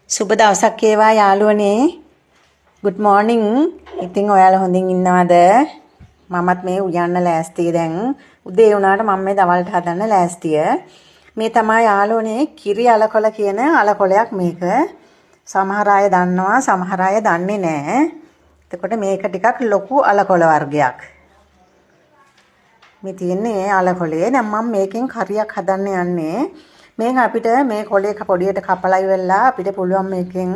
සුබ දවසක් වේවා යාළුවනේ. good morning. ඉතින් ඔයාලා හොඳින් ඉන්නවද? මමත් මේ උයන්න ලෑස්තිය දැන්. උදේ වුණාට මම මේ දවල්ට හදන්න ලෑස්තිය. මේ තමයි යාළුවනේ කිරි අලකොල කියන අලකොලයක් මේක. සමහර අය දන්නවා, සමහර අය දන්නේ නැහැ. එතකොට මේක ටිකක් ලොකු අලකොල වර්ගයක්. මේ තියෙන්නේ අලකොලේ. දැන් මම මේකෙන් කරියක් හදන්න යන්නේ. මේක අපිට මේ කොලේ පොඩියට කපලා ඉවරලා අපිට පුළුවන් මේකෙන්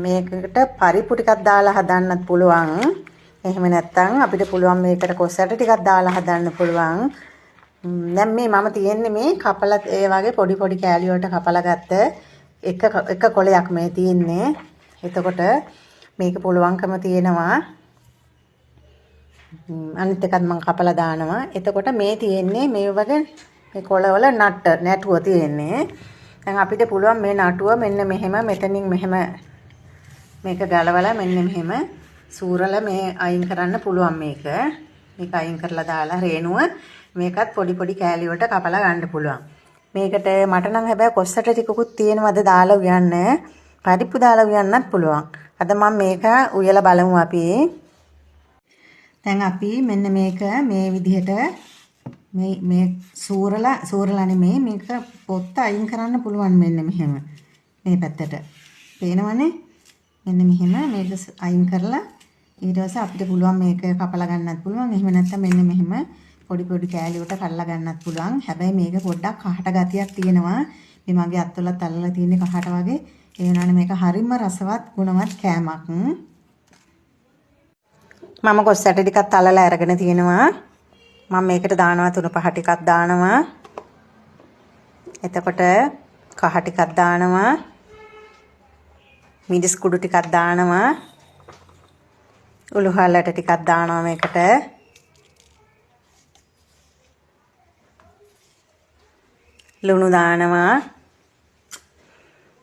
මේකට පරිප්පු ටිකක් දාලා හදන්නත් පුළුවන්. එහෙම නැත්නම් අපිට පුළුවන් මේකට කොසට ටිකක් දාලා හදන්න පුළුවන්. දැන් මේ මම තියෙන්නේ මේ කපලා ඒ වගේ පොඩි පොඩි කෑලි වලට කපලා ගත්ත එක කොලයක් මේ තියෙන්නේ. එතකොට මේක පුළුවන්කම තියෙනවා. අනිත් එකත් මම කපලා දානවා. එතකොට මේ තියෙන්නේ මේ වගේ මේ කොළවල නැටුව තියෙන්නේ. දැන් අපිට පුළුවන් මේ නටුව මෙන්න මෙහෙම මෙතනින් මෙහෙම මේක ගලවලා මෙන්න මෙහෙම සූරලා මේ අයින් කරන්න පුළුවන් මේක. මේක අයින් කරලා දාලා රේණුව මේකත් පොඩි පොඩි කෑලි වලට කපලා ගන්න පුළුවන්. මේකට මට නම් හැබැයි කොස්සට ටිකකුත් තියෙනවද දාලා උයන්න. පරිප්පු දාලා උයන්නත් පුළුවන්. අද මම මේක උයලා බලමු අපි. දැන් අපි මෙන්න මේක මේ විදිහට මේ සූරලා නෙමෙයි මේක පොත්ත අයින් කරන්න පුළුවන් මෙන්න මෙහෙම මේ පැත්තට පේනවනේ මෙන්න මෙහෙම මේක අයින් කරලා ඊට පස්සේ අපිට පුළුවන් මේක කපලා ගන්නත් පුළුවන් එහෙම නැත්නම් මෙන්න මෙහෙම පොඩි පොඩි කෑලි වලට කඩලා ගන්නත් පුළුවන් හැබැයි මේක පොඩ්ඩක් කහට ගතියක් තියෙනවා මේ මගේ අත්වලත් අල්ලලා තියෙන්නේ කහට වගේ ඒ වුණානේ මේක හරිම රසවත් ගුණවත් කෑමක් මම කොස්සට ටිකක් අල්ලලා අරගෙන තියෙනවා මම මේකට දානවා 3-5 ටිකක් දානවා. එතකොට කහ ටිකක් දානවා. මිරිස් කුඩු ටිකක් දානවා. උළුහලට ටිකක් දානවා මේකට. ලුණු දානවා.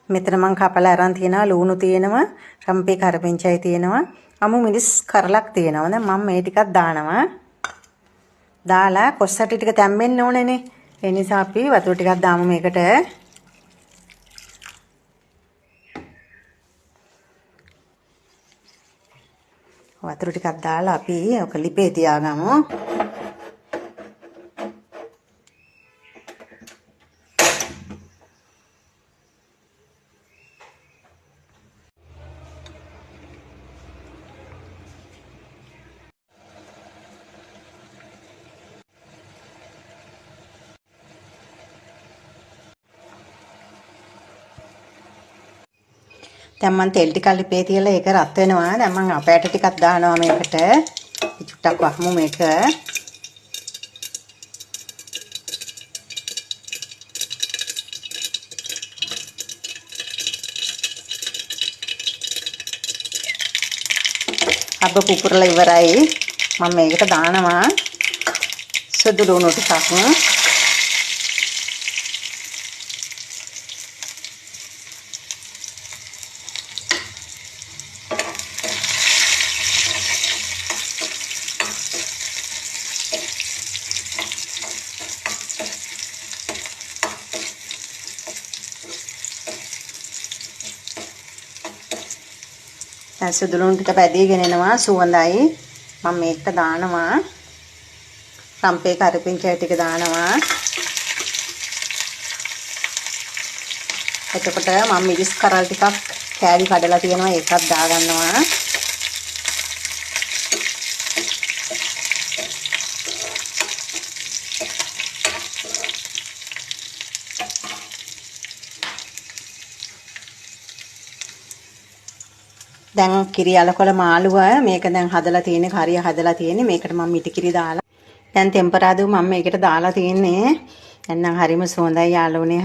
මෙතන මම කපලා අරන් තියනවා ලුණු තියෙනවා. රම්පේ කරපිංචයි තියෙනවා. අමු මිරිස් කරලක් තියෙනවා. දැන් මම මේ ටිකක් දානවා. දාලා කොස්සට ටික තැම්බෙන්න ඕනේනේ. ඒ නිසා අපි වතුර ටිකක් දාමු මේකට. වතුර ටිකක් දාලා අපි ඔක ලිපේ තියාගමු. දැන් මම තෙල් ටිකක් ලිපේ තියලා ඒක රත් වෙනවා. දැන් මම අපෑට ටිකක් දානවා මේකට. චුට්ටක් වහමු මේක. අබ පුපුරලා ඉවරයි. මම මේකට දානවා සුදු ලුණු ටිකක්. දැන් සුදු ලුණු ටික පැදීගෙන එනවා සුවඳයි. මම මේක දානවා. රම්පේ කරපිංචා ටික දානවා. එතකොට මම මිරිස් කරල් ටිකක් කෑලි කඩලා තියෙනවා ඒකත් දාගන්නවා. දැන් කිරි අලකොල මාළුව මේක දැන් හදලා තියෙන්නේ කරිය හදලා තියෙන්නේ මේකට මම මිටි කිරි දාලා දැන් ටෙම්පරාදු මම මේකට දාලා තියෙන්නේ දැන් නම් හරිම සුවඳයි යාළුවනේ